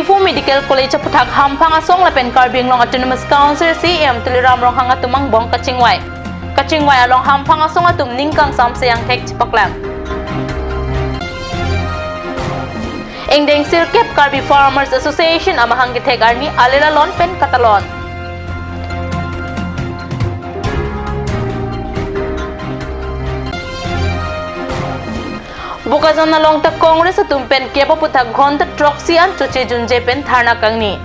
Difu Medical College puthak hampang asong lapen Karbi long Autonomous Council CM tuliram rong hanga tumang bong kachingwai along hampang asong atum ningkang samsayang tek chipaklam Engdeng Sirkep Karbi Farmers Association amahang githek arni alela lon pen katalon Bukazon na long tak Congress at tumpen kaya paputak ghonta troxy an chuche junje pen tharna kangni.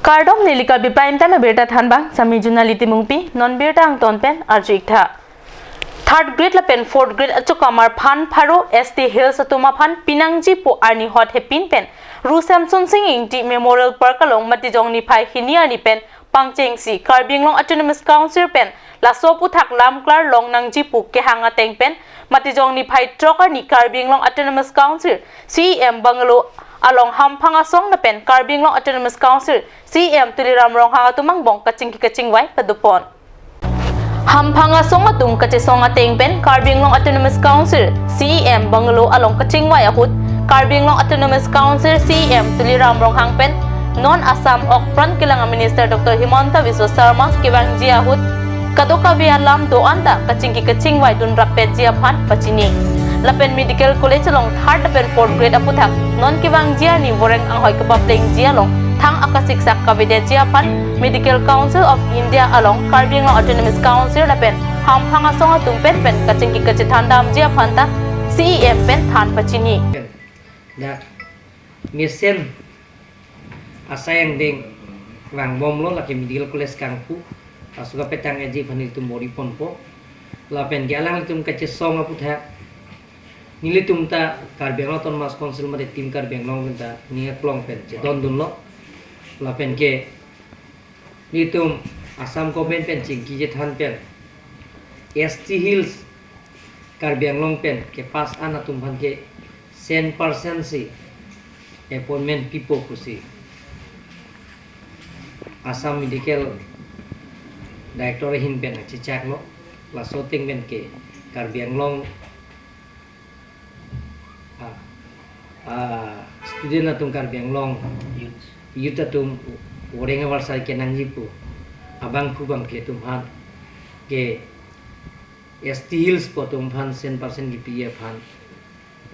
Kardom nilika bi prime time berta thanbang sami junaliti mungpi non berta ang ton pen arjik tha. Third grade la pen fourth grade achu kamar phan pharo ST Hills atuma phan pinangji po arni hot hepin pen Ru Samson Singh Inti Memorial Park along matijong ni phai hinia ni pen pangcheng si Karbi long Autonomous Council pen la so puthak lam klar long nang jipu ke hanga teng pen matijong ni phai troker ni Karbi long Autonomous Council CM Bangalo along hampanga song na pen Karbi long Autonomous Council CM tuliram rong hanga tumang bong kaching wai padupon hampanga song atum kache song ateng pen Karbi long Autonomous Council CM Bangalo along kaching wai ahut Karbi long Autonomous Council CM tuliram rong hang pen Non Assam Okpran kilang Minister Dr. Himanta Biswa Sarma kibang jia hut kadoka bian lam do anda kaching wai dun rapet jia phan pachini lapen medical college long third lapen fourth grade aputhak non kibang jia ni boreng ang hoi kapap teng jia long thang akasik sak kavide jia phan Medical Council of India along Karbi long Autonomous Council lapen hampang asong atum pen kaching thandam jia phan ta CEM pen than pachini da misen asayang ding wang bom lo laki medical college kangpu asuka petang eji phani tum bori ponpo lapen galang tum kache song aputha nili tum ta Karbi ton mas council mate tim Karbi long ta ni klong pen je don dun lo lapen ke ni tum Assam government pen chingki je than pen ST Hills Karbi long pen ke pas ana tum phan ke 100% si appointment people kusi Assam Medical Director hin pen chichak lo la soting ben ke Karbi long student atum Karbi long youth atum orenga warsa ke nangjipu abang pu bang ke tum han ke ST Hills po tum han 100% GPA han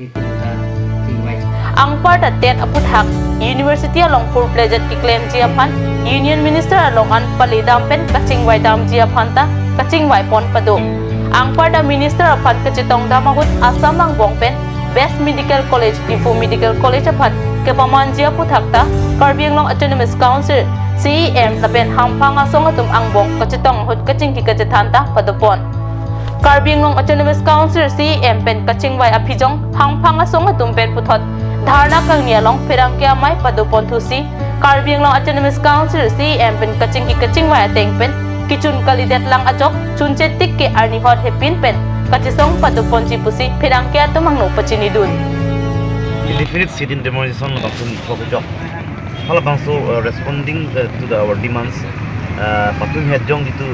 itu ta tingwai ang part atet aputhak University along full pledged ki claim jia phan Union Minister along an pali dam pen kaching wai dam jia phan ta kaching wai pon padu ang part a minister aphan kachitong damahut Assam ang bong pen Best Medical College Difu Medical College aphan ke paman jia puthak ta Karbi long Autonomous Council CEM lapen hampang asong atum ang bong kachitong hut kaching ki kachithan ta padupon Karbi long Autonomous Council CEM pen kaching wai aphijong hampang asong atum pen puthot dharna kang nialong perang kya mai padupon thusi Karbi long Autonomous Council CM pen kaching wai ateng pen kichun kalidet lang achok chunche tik ke arni hot hepin pen kachisong padupon chipusi perang kya tumang no pachini dun definite sit in demonstration of some job hala bangso responding to our demands patung hedjong itu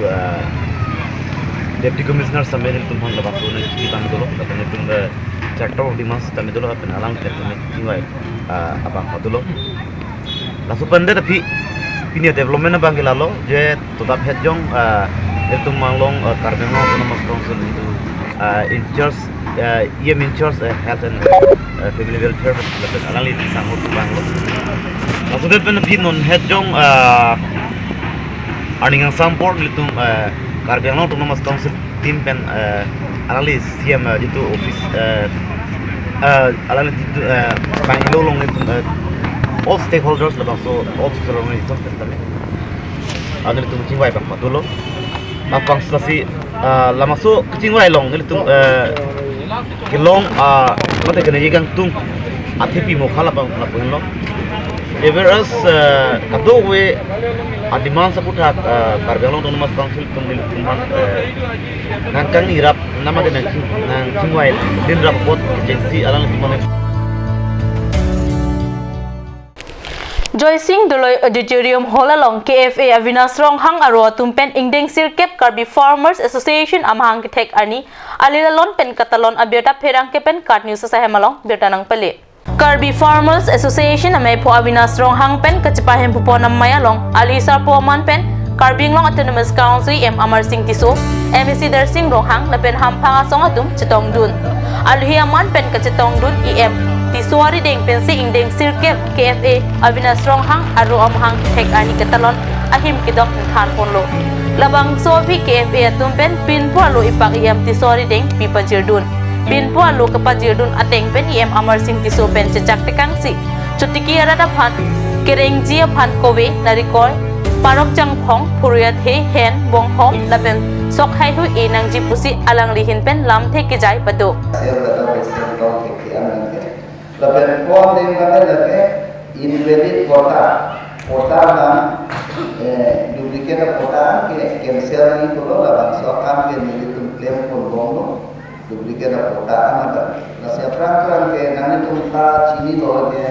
Deputy Commissioner Samuel tumhang labangso na kitang dolo lapan itong charter of demands kami dolo apan alang tertumet tingwai abang padulo lasu pande tapi pinia development na bangki lalo je tutap hedjong itong manglong Karbi long Autonomous Council itu in charge health and family welfare lapan alang li sanghut banglo lasu det pen pi non hedjong earning support litung Karbi long Autonomous Council team pen analis CM itu office analis itu Bangalore long itu all stakeholders labang so all social organizations pen ada itu cingwai bang patulo lapang selasi lama so cingwai long itu kilong mate kena yegang tung athepi mo khala bang lapang long Everas kado we adiman saputhak Karbi long Autonomous Council tumil tumhan nangkang irap nama de nang chingwai din rapot agency alang tumane Joy Singh Doloi Auditorium Hall along KFA Avinas Rong Hang Aro Tumpen Ingdeng Sirkep Karbi Farmers Association Amahang Kitek Ani Alilalon Pen Katalon Abierta Perang Kepen Kat News sa Hemalong Bertanang Pali Karbi Farmers Association Amay po Avinas Rong Hang Pen Kacipahem po ng Mayalong Alisar po man pen Karbi Long Autonomous Council M Amar Singh Tiso MEC Darsing Rong Hang na pen hampang asong atum Chitong Dun Alhiyaman pen Kachitong Dun EM Tisuari deng pensi ingdeng sirkep KFA Avinas Rong Hang Aro Amahang Kitek Ani Katalon Ahim Kidok Than Ponlo Labang Sobi KFA Tumpen Pin po alo ipak IM Tisuari deng Pipa Jirdun Pin po alo Kapa Jirdun Ateng pen IM Amar Singh Tiso pen Cecak Tekangsi Cutiki Arada Phan Kereng Jia Phan Kowe Narikol Parok Jang Phong Puriyat He Hen Bong Hom Lapen Sok Hai Hu Inang Jipusi Alang Lihin pen Lam Te Kijai Pado Lebih kuat dengan lagi invalid kota dan duplicate kota ke cancel ini kalau dalam soal ke militum claim pun bondo duplicate kota ada. Nasi perangkat ke nanti tunta cini loh ke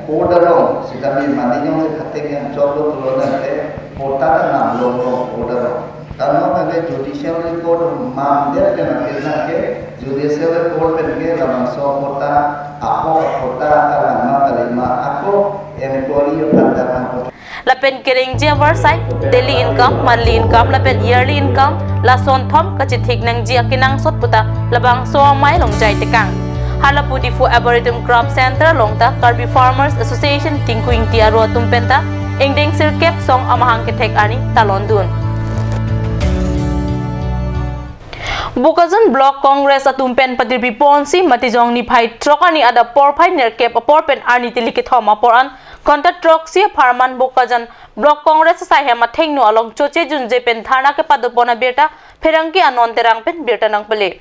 kota dong. Sedangkan mandinya ke hati yang coba tuh nanti kota dan loh kota dong. Karena ada judicial record mamder ke nanti ke judicial record pengen dalam soal kota ako kota kalama kalima ako employee pandangan Lapen Kereng Jia website daily income monthly income lapen yearly income la son thom kachithik nang jia kinang sot puta labang so mai long jai tekang halapu difu arboretum crop center longta Karbi Farmers Association tingkuing tiaro tumpenta ingdeng sirkep song amahang ketek ani talondun Bukazon Block Congress atumpen padirbi ponsi matijong ni phai trokani ada porphai nerkep porpen ani tilikit homa poran konta troksi farman Bukazon Block Congress sai hema thengno along choche junje pen thana ke padopona beta pherangki anon terang pen beta nang pele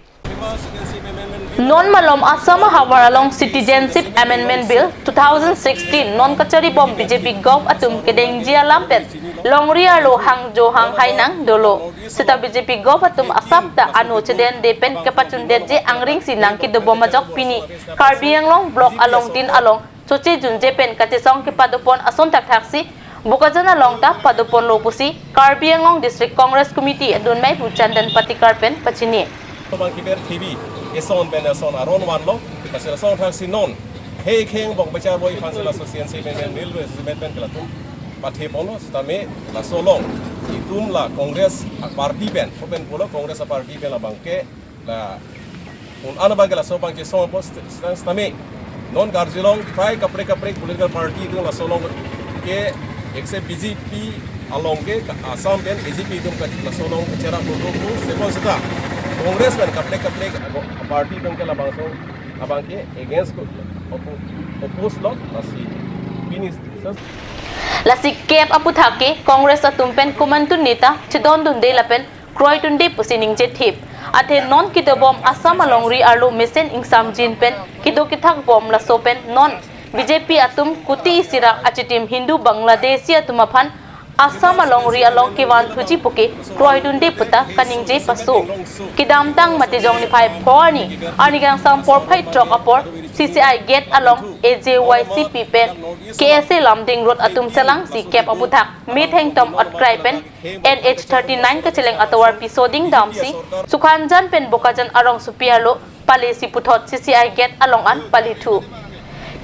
Non malom Assam Hawar along Citizenship Amendment Bill 2016 non kachari bom BJP gov atum kedeng jia lampen longria lo hang jo hang hainang dolo sita BJP gov atum Assam ta anu cheden depen kapachun je angring sinang ki do bom majok pini Karbi long block along tin along choche junje pen kachesong ki padopon ason tak thaksi Bukazon along ta padopon lo pusi Karbi long District Congress Committee adun mai Chandan Patikar pen pachini Ison ben son aron wan lo pasal son thang sinon he kheng bong bacha boy fansel association ben mil ben kelatum pathe bono stame la solong itum la congress party ben open polo congress party ben la bangke la un ana bagala so bangke son post stame non garjilong try kapre political party itu la solong ke except BJP along ke Assam ben BJP itum ka la solong chera bodo ko sepon sita Congress man kapre party bang ke labang so abang ke against oppose lot lasi finish Lasi kep aputhake Congress atumpen kumantun neta chidon dunde lapen kroi tunde pusining jethip athe non kitobom Assam alongri arlo mesen ingsam jinpen kido kithak bom la sopen non BJP atum kuti sirak achitim Hindu Bangladeshi atumaphan Assam alongri along kiwan thuji puke kroi dunde puta kaningje pasu kidam tang matijong ni phai phoni anigang sam por phai trok apor CCI gate along AJYCP pen KSA Lamding Road atum selang si kep abuthak mitheng tom otkrai pen NH39 kacheleng atawar pisoding damsi sukhanjan pen bokajan arong supialo palesi puthot CCI gate along an palithu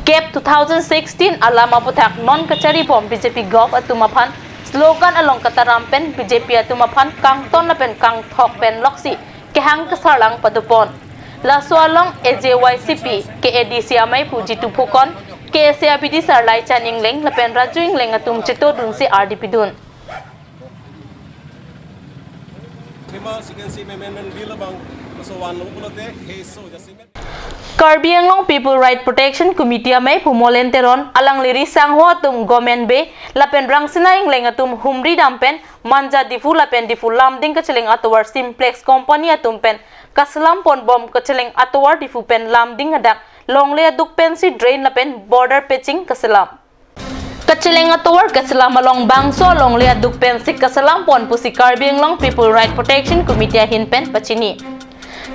kep 2016 alama puthak non kachari bom BJP gov atumaphan slogan along kataram pen BJP atumaphan kangton na pen kang thok pen loksi kehang kasarlang padupon laso along AJYCP KADC amai puji tupukon KSA BD sarlai chaning leng lapen rajuing leng atum chito dunsi RDP dun Karbi Anglong People Right Protection Committee amai pumolenteron alang liri sangho atum gomen be lapen rangsina ingleng atum humri dampen manja difu lapen difu lamding kacheleng atowar Simplex company atum pen kaslam pon bom kacheleng atowar difu pen lamding adak longle aduk pen si drain lapen border patching kaselam kacheleng atowar kaselam along bangso longle aduk pen si kaselam pon pusi Karbi Anglong People Right Protection Committee hin pen pachini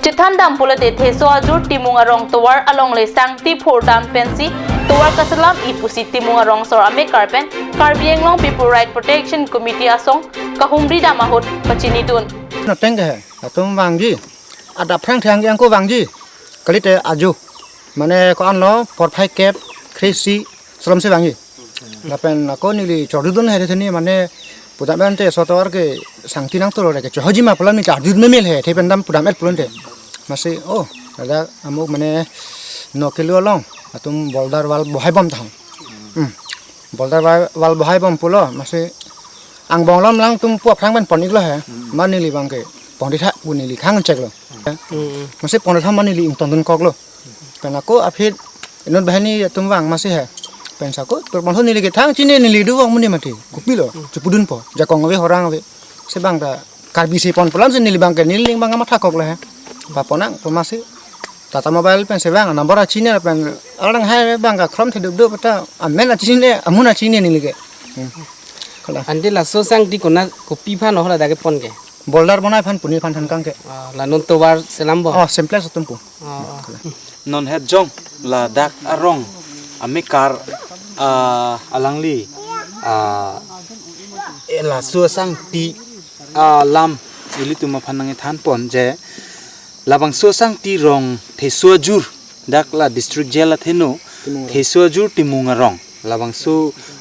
Chithandam pula de theso ajur timung arong towar along le sangti phordam pensi Tuwar kasalam ipusi timung arong sor Ambedkar pen Karbi Anglong People Right Protection Committee asong kahumri da mahut pachini dun. Nó tên cái tôm vàng gì, đập phăng thang yang có vàng gì, cái lít aju, mà này có ăn nó pot phai kẹp, crazy, sớm sẽ vàng gì, là pen có như là chọn đứt này thế này mà này, phụ đảm bên thế so tawar cái sang tin năng tôi rồi cái chỗ gì mà plan mình chọn đứt mấy hè, thế bên đam phụ đảm bên plan thế, mà sẽ oh, là amuk mà này nó cái lúa long, tôm boulder wall bohai bom thang, boulder wall bohai bom pulo, mà sẽ ang bong lam lang tum puap thang ban pon iklo he man ni li bang ke pon di tha bu ni li khang chek lo ma se pon tha man ni li ing ton ton kok lo pen ako aphit non bahani tum wang ma se he pen sa ko tor bon ni li ke thang chi ni li du wang mun ni ma thi ku pi lo chu pudun po ja kong we horang we se bang da karbi se pon polam se ni li bang ke ni ling bang ma tha kok lo he ba ponang po ma se tata mobile pen se bang number a chi ni pen arang hai bang ka khrom the du pata amen a chi ni amuna chi ni li ke Andi la so sang di kona kopi phan hola dage pon ke boulder bonai phan puni phan than kang ke la non to war selam bo oh simplex tumpu non het jong la dak arong Ambedkar alangli la so sang ti lam ili tuma phanang than pon je labang so sang ti rong the so jur dak la district jail theno the so jur timunga rong labang su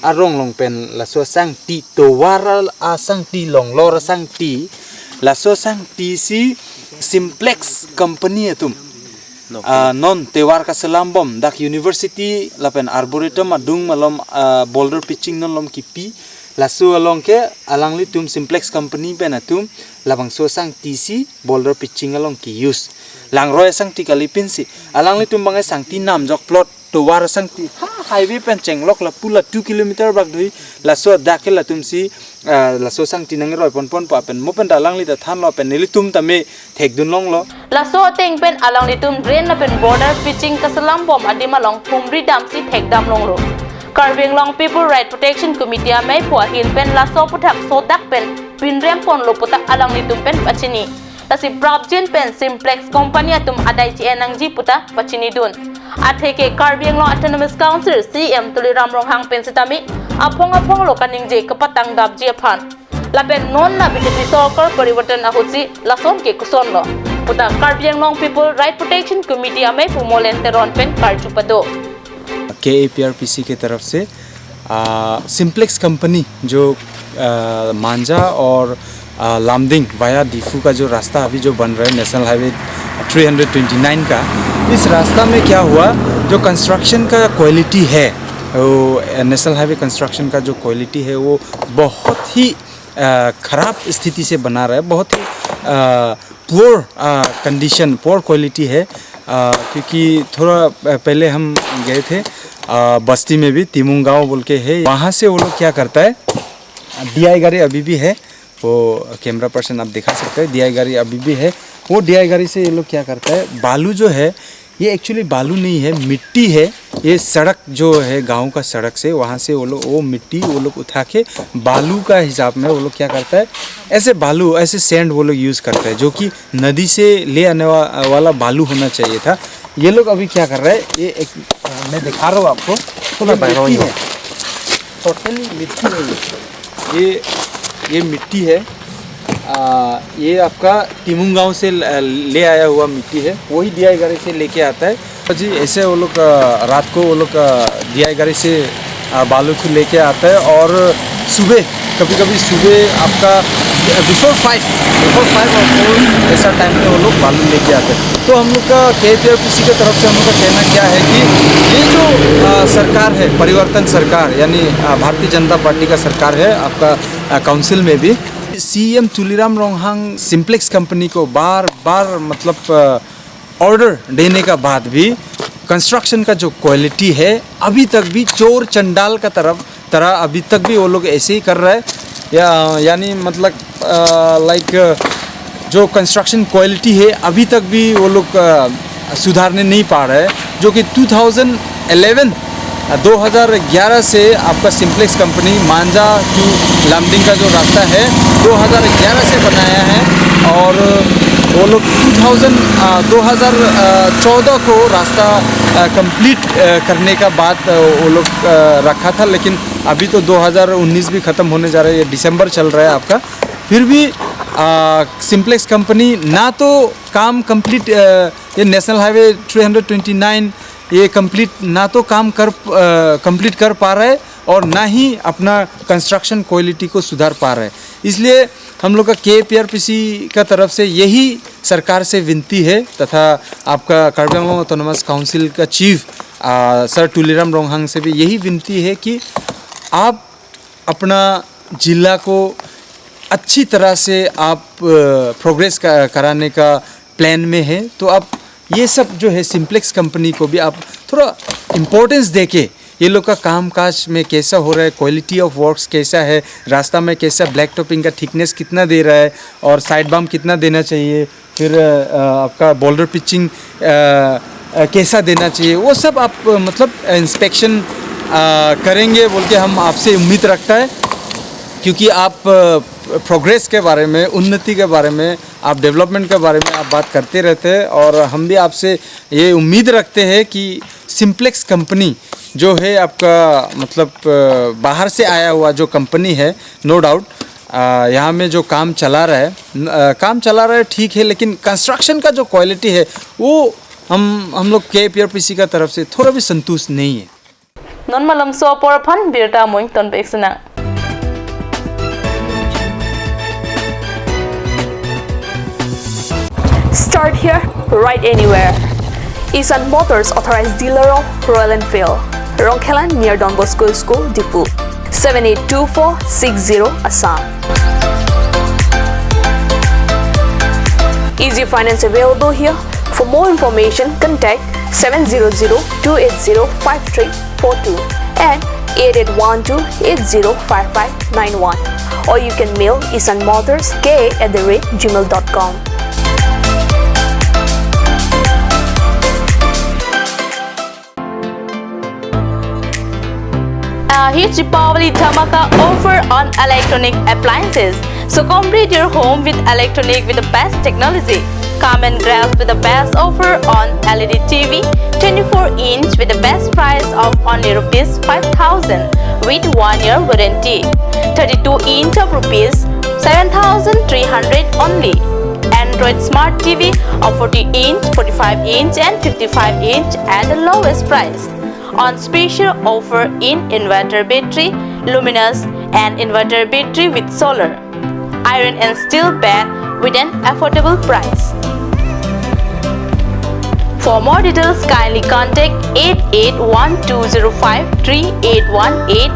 arong long pen la so sang ti to waral a sang ti long lor sang ti la so sang ti si Simplex company atum non tewar ka salam bom dak university la pen arboretum adung malom boulder pitching non lom kipi la so along ke alangli tum Simplex company pen atum labang so sang ti si boulder pitching along ki use lang roy sang ti kalipin si alangli tum bangai sang ti nam jok plot to war sang ti highway pen chenglok la pula 2 km bak dui la so dakel la tum si la so sang ti nang roi pon pon pa pen mo pen dalang li ta than lo pen nili tum tame thek dun long lo La so teng pen alang ni tum drain na pen border pitching kasalam bom adima long humri dam si thek dam long ro. Karbi Anglong People Right Protection Committee mai puah hin pen la so puthak so dak pen pinrem pon lo putak alang ni tum pen pachini. Tasi Brabjin pen Simplex company atum adai chi enang ji puta pachini dun. Atheke Karbi Anglong Autonomous Council CM Tuliram Ronghang pen sitami apong lo kaning je kapatang dab ji phan. Lapen non na BJP Sarkar Parivartan ahutsi lason ke kuson lo. Puta Karbi Anglong People Right Protection Committee mai pumolen teron pen karchupado. KAPRPC की तरफ से simplex company जो मांझा और Lumding via Diphu का जो रास्ता अभी जो बन रहा है नेशनल हाईवे 329 का इस रास्ता में क्या हुआ जो कंस्ट्रक्शन का क्वालिटी है वो नेशनल हाईवे कंस्ट्रक्शन का जो क्वालिटी है वो बहुत ही ख़राब स्थिति से बना रहा है बहुत ही पुअर कंडीशन पुअर क्वालिटी है क्योंकि थोड़ा पहले हम गए थे बस्ती में भी तिमुंग गाँव बोल के है वहाँ से वो लोग क्या करता है DI गाड़ी अभी भी है वो कैमरा पर्सन आप दिखा सकते हैं DI गाड़ी अभी भी है वो DI गाड़ी से ये लोग क्या करता है बालू जो है ये एक्चुअली बालू नहीं है मिट्टी है ये सड़क जो है गांव का सड़क से वहाँ से वो लोग वो मिट्टी वो लोग उठा के बालू का हिसाब में वो लोग क्या करता है ऐसे बालू ऐसे सैंड वो लोग यूज़ करता है जो कि नदी से ले आने वाला बालू होना चाहिए था ये लोग अभी क्या कर रहे हैं ये एक मैं दिखा रहा हूँ आपको टोटली मिट्टी है ये मिट्टी है ये आपका तिमुंग गाँव से ले आया हुआ मिट्टी है वही DI गाड़ी से लेके आता है जी ऐसे वो लोग रात को वो लोग DI गाड़ी से बालू को लेके आता है और सुबह कभी कभी सुबह आपका बिफोर 5 और 4 ऐसा टाइम में वो लोग बालू लेके आते हैं तो हम लोग का KPRPC की तरफ से हम लोग का कहना क्या है कि ये जो सरकार है परिवर्तन सरकार यानी भारतीय जनता पार्टी का सरकार है आपका काउंसिल में भी CM Tuliram Ronghang simplex company को बार बार मतलब ऑर्डर देने का बाद भी कंस्ट्रक्शन का जो क्वालिटी है अभी तक भी चोर चंडाल का तरह अभी तक भी वो लोग ऐसे ही कर रहा है यानी मतलब लाइक जो कंस्ट्रक्शन क्वालिटी है अभी तक भी वो लोग सुधारने नहीं पा रहे हैं जो कि 2011 से आपका सिम्प्लेक्स कंपनी मांझा टू लामडिंग का जो रास्ता है 2011 से बनाया है और वो लोग 2014 को रास्ता कंप्लीट करने का बात वो लोग रखा था, लेकिन अभी तो 2019 भी ख़त्म होने जा रहा है, ये दिसंबर चल रहा है आपका। फिर भी सिंप्लेक्स कंपनी ना तो काम कंप्लीट, ये नेशनल हाईवे 329 ये कंप्लीट ना तो काम कंप्लीट कर पा रहा है और ना ही अपना कंस्ट्रक्शन क्वालिटी को सुधार पा रहा है। इसलिए हम लोग का KPRPC का तरफ से यही सरकार से विनती है, तथा आपका कार्बी आंगलोंग ऑटोनोमस काउंसिल का चीफ सर टूलीराम रोंगहांग से भी यही विनती है कि आप अपना जिला को अच्छी तरह से आप प्रोग्रेस कराने का प्लान में है, तो आप ये सब जो है सिंप्लेक्स कंपनी को भी आप थोड़ा इम्पोर्टेंस देके ये लोग का काम काज में कैसा हो रहा है, क्वालिटी ऑफ वर्क्स कैसा है, रास्ता में कैसा ब्लैक टॉपिंग का थिकनेस कितना दे रहा है और साइड बम कितना देना चाहिए, फिर आपका बोल्डर पिचिंग कैसा देना चाहिए, वो सब आप मतलब इंस्पेक्शन करेंगे बोल के हम आपसे उम्मीद रखता है। क्योंकि आप प्रोग्रेस के बारे में, उन्नति के बारे में, आप डेवलपमेंट के बारे में आप बात करते रहते हैं और हम भी आपसे ये उम्मीद रखते हैं कि सिंप्लेक्स कंपनी जो है आपका मतलब बाहर से आया हुआ जो कंपनी है, नो डाउट यहाँ में जो काम चला रहा है ठीक है, लेकिन कंस्ट्रक्शन का जो क्वालिटी है वो हम लोग KPRPC का तरफ से थोड़ा भी संतुष्ट नहीं है। नॉन मलम सो पर फन बिरटा मोइंग तन बेक्सना Start here, right anywhere. Isan Motors authorized dealer of Royal Enfield, Rongkhelan near Don Bosco School, Dipu, 782460 Assam. Easy finance available here. For more information, contact 700-280-5342 and 8812-805591, or you can mail isanmotorsk@gmail.com. Huge Deepavali Dhamaka offer on electronic appliances. So complete your home with electronic with the best technology. Come and grab with the best offer on LED TV 24-inch with the best price of only rupees 5,000 with 1 year warranty. 32-inch of rupees 7,300 only. Android Smart TV of 40-inch, 45-inch and 55-inch at the lowest price. On special offer in inverter battery, luminous and inverter battery with solar, iron and steel bed with an affordable price. For more details, kindly contact 8812053818,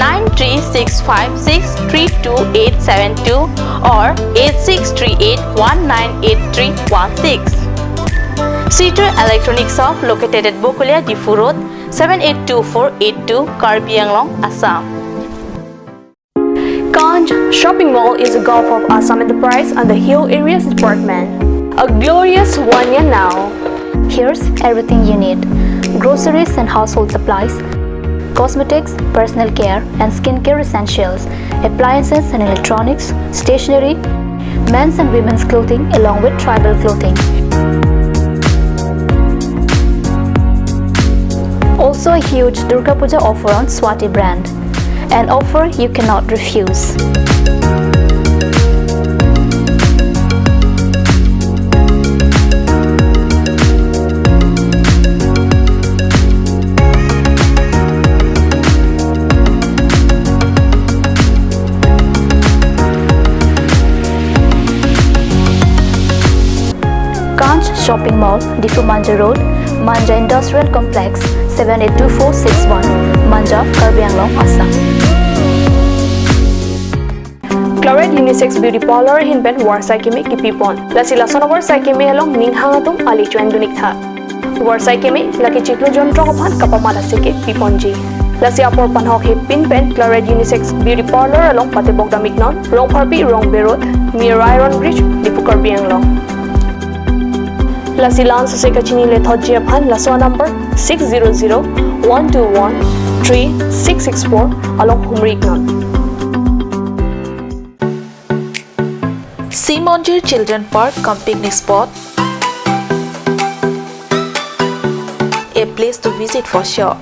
936563272 or 8638198316. Cedar Electronics Shop located at Bokulia, Difu Road, 782482, Karbi Anglong, Assam. Kanj Shopping Mall is a Gulf of Assam Enterprise and the Hill Areas Department. A glorious 1 year now. Here's everything you need: groceries and household supplies, cosmetics, personal care and skincare essentials, appliances and electronics, stationery, men's and women's clothing along with tribal clothing. Also a huge Durga Puja offer on Swati brand, an offer you cannot refuse. Kanj Shopping Mall, Difu Manja Road, Manja Industrial Complex, 782461, Manja, Karbi Anglong, Assam. Chloride Unisex Beauty Parlor hinben Warsai Kimi Kipipon. Lasi Lasonawar Saikimi along Ninghangatum Ali Chuendunikha. Warsai Kimi, Laki Chiklo Jontro Pan Kapamala Siki Piponji. Lasi Apor Panhok Hipin Ben Chloride Unisex Beauty Parlor along Patibok Damignon, Rong Parpi, Rong Berot, near Iron Bridge, Dipu Karbi Anglong. Lasilan Susekachini Lethodjia Pan Laswa number 600-121-3664 along Humriknon. Simonjir Children Park cum picnic spot. A place to visit for sure.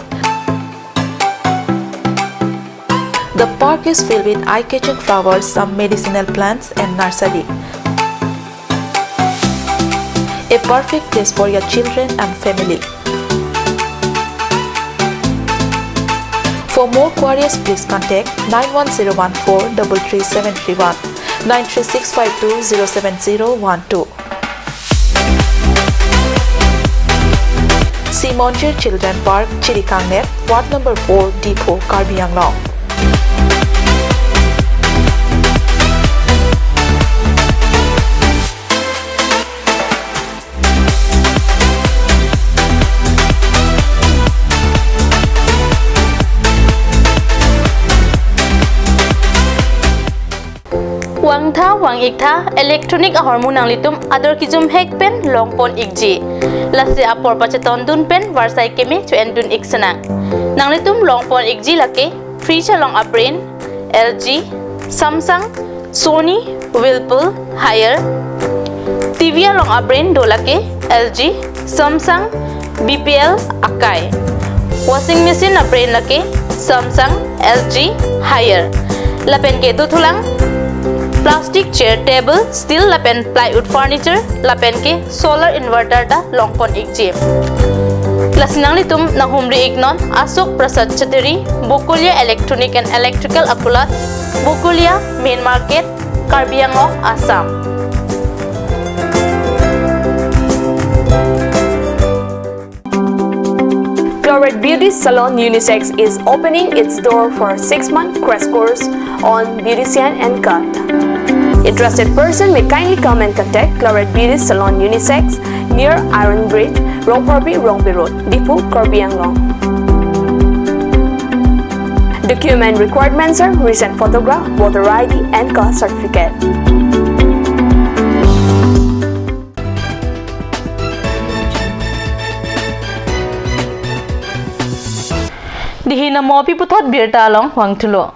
The park is filled with eye-catching flowers, some medicinal plants and nursery. A perfect place for your children and family. For more queries, please contact 91014 33731 93652 07012. Simonjir Children Park, Chirikangnet, Ward number 4, Depot, Karbi Anglong. Wang tha wang ik tha electronic hormone ang litum ador kijum hek pen longpon ikji lase apor pacheton dun pen warsai kemi chu endun iksana nang litum longpon ikji lake fridge long aprin LG Samsung Sony Whirlpool Haier TV long aprin dolake LG Samsung BPL Akai washing machine aprin lake Samsung LG Haier lapen ke tu thulang plastic chair table steel lapen plywood furniture lapen ke solar inverter da longpon ikji lasinang litum na humri ignon Asok Prasad Chateri Bukulia Electronic and Electrical Akulat Bukulia Main Market Karbi Anglong Assam. Chloride Beauty Salon Unisex is opening its door for a 6-month crash course on beautician and cut. Interested person may kindly come and contact Chloride Beauty Salon Unisex near Iron Bridge, Rongporbi Road, Depot, Karbi Anglong. Document requirements are recent photograph, voter ID and caste certificate. Dihina mopi puthot birta along Huangtulo.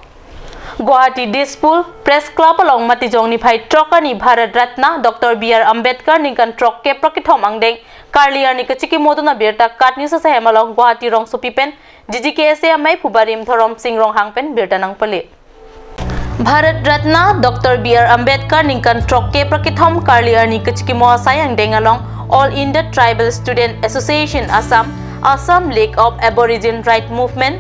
Guwahati Dispul Press Club along Matijong ni Phai Troka ni Bharat Ratna Dr. B.R. Ambedkar ni kan trok ke prakithom angdeng karliar ni kachiki moto na birta kat news sa hemalong Guwahati rong supipen GGKSA amai pubarim thorom sing rong hangpen birta nang pali. Bharat Ratna Dr. B.R. Ambedkar ni kan trok ke prakithom karliar ni kachiki mo sayang deng along All India Tribal Student Association Assam League of Aborigine Right Movement,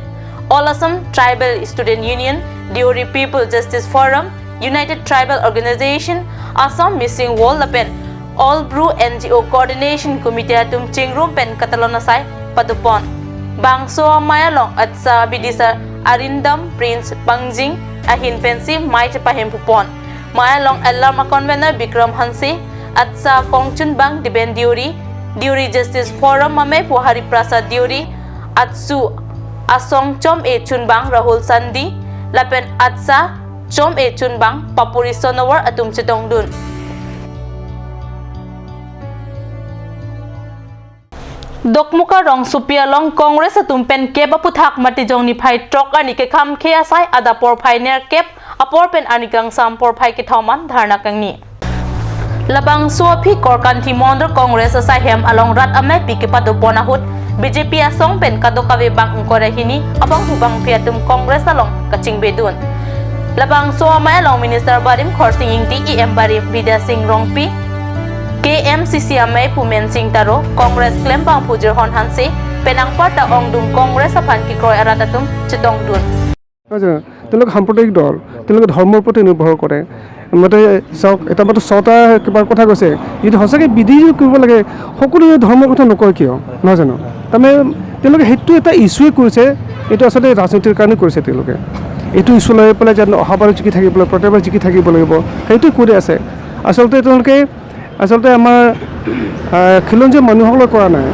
All Assam Tribal Student Union, Diori People Justice Forum, United Tribal Organization, Assam Missing Wall Lapen, All Brew NGO Coordination Committee Atum Chingrum Pen Catalonasai Padupon, Bangso Mayalong at sa Bidisa Arindam Prince Bangjing Ahin Pensi Mai Chapahim Pupon, Mayalong Alarm Convener Bikram Hansi at sa Kongchun Bang Diben Diori Justice Forum Mame Puhari Prasad Diori Atsu Asong Chom E Chunbang Rahul Sandi Lapen Atsa Chom E Chunbang Papuri Sonowar Atum Chitong Dun. Dokmuka rong supia long Congress atum pen kep aputhak matijong ni phai trok ani ke kham khe asai ada por phai ner kep apor pen anikang sam por phai ke thoman dharna kangni. Labang suapi korkan timondor Congress asai hem along rat amai pike padupona hut BJP asong pen kadokawe bang ungkore hini abang hubang piatum Congress along kaching bedun. Labang suamai along Minister Barim Khorsing ingti EM Barim Vidya Singh Rongpi KMCC amai Pumen Singh Taro Congress claim bang pujir hon hanse penang parta ongdum Congress apan ki kroy aratatum chitong dun. আচ্ছা তেওঁলোক সাম্প্ৰদায়িক দল তেওঁলোকে ধৰ্মৰ প্ৰতি নিৰ্ভৰ কৰে মতে চাওক এটা মাত্ৰ ছটা কিবা কথা কৈছে যদি সঁচাকৈ বিধি কৰিব লাগে সকলোৱে ধৰ্মৰ কথা নকয় কিয় নহয় জানো তাৰমানে তেওঁলোকে সেইটো এটা ইছ্যুৱে কৰিছে এইটো আচলতে ৰাজনীতিৰ কাৰণে কৰিছে তেওঁলোকে এইটো ইছ্যু লৈ পেলাই যেন অহাবাৰ জিকি থাকিব লাগিব প্ৰত্যেকবাৰ জিকি থাকিব লাগিব সেইটো কৰি আছে আচলতে আমাৰ খিলঞ্জীয়া মানুহসকলক কৰা নাই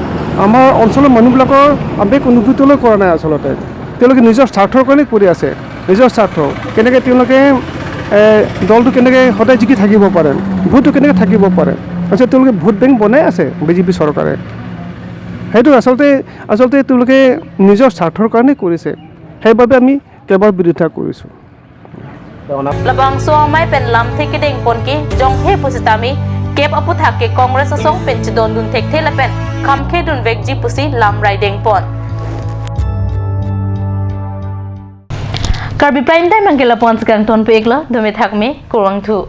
আমাৰ অঞ্চলৰ মানুহবিলাকৰ আৱেগ অনুভূতিলৈ কৰা নাই আচলতে তেওঁলোকে নিজৰ স্বাৰ্থৰ কাৰণে কৰি আছে নিজৰ স্বাৰ্থ কেনেকৈ তেওঁলোকে দলটো কেনেকৈ সদায় জিকি থাকিব পাৰে ভোটটো কেনেকৈ থাকিব পাৰে তাৰপিছত তেওঁলোকে ভোট বেংক বনাই আছে বিজেপি চৰকাৰে সেইটো আচলতে তেওঁলোকে নিজৰ স্বাৰ্থৰ কাৰণে কৰিছে সেইবাবে আমি কেৱল বিৰোধিতা কৰিছোঁ Labang suamai pen lam theke deng ponki jong he pusitami kep aputhak ke Congress asong pen chidon dun thek thela pen คำเคดุนเวกจีปุซีลำไรเดงปอนKarbi prime time ang kilapon sa kang ton pekla, dumitag me, kurang tu.